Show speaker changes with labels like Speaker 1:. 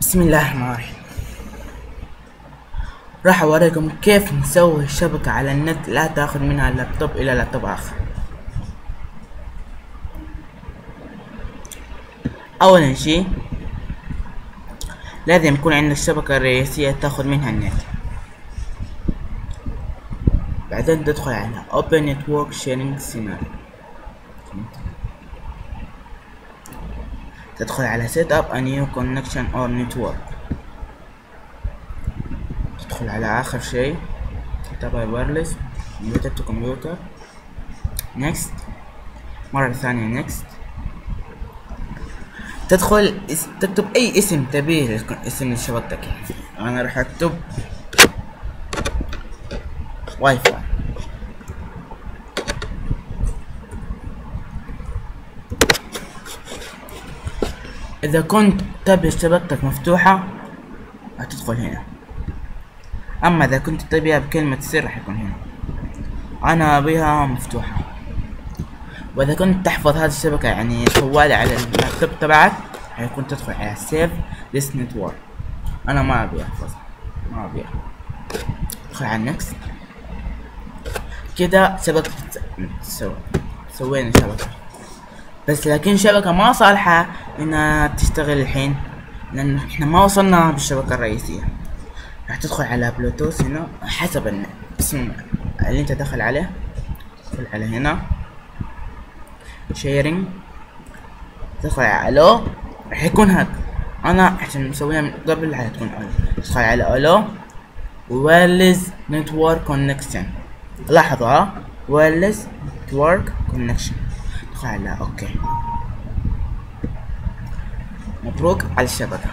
Speaker 1: بسم الله الرحمن الرحيم. راح اوريكم كيف نسوي شبكة على النت لا تاخذ منها اللابتوب الى لابتوب اخر. اولا شي لازم يكون عندك شبكة رئيسية تاخذ منها النت، بعدين تدخل على Open Network Sharing Scenario، تدخل على Set up a new connection or network، تدخل على آخر شيء تبع wireless computer to computer، next مرة ثانية next، تدخل تكتب أي اسم تبيه اسم لشبكتك. يعني أنا راح أكتب واي فاي، إذا كنت تبي شبكتك مفتوحة هتدخل هنا، أما إذا كنت تبيها بكلمة سر راح يكون هنا. أنا أبيها مفتوحة. وإذا كنت تحفظ هذه الشبكة يعني طوالي على اللابتوب تبعك هيكون تدخل على Save this network. أنا ما أبي أحفظها، ما أبيها. ادخل على Next. كده شبكة سوينا شبكة، بس لكن شبكة ما صالحة انها تشتغل الحين لان احنا ما وصلنا بالشبكة الرئيسية. راح تدخل على بلوتوث هنا حسب الاسم اللي انت داخل عليه، تدخل على هنا شيرنج، تدخل على الو راح يكون هاك. انا عشان مسويها من قبل حتكون الو، تدخل على الو ويرلس نتورك كونكشن، لاحظوا ويرلس نتورك كونكشن، تدخل على اوكي. مبروك على الشبكة.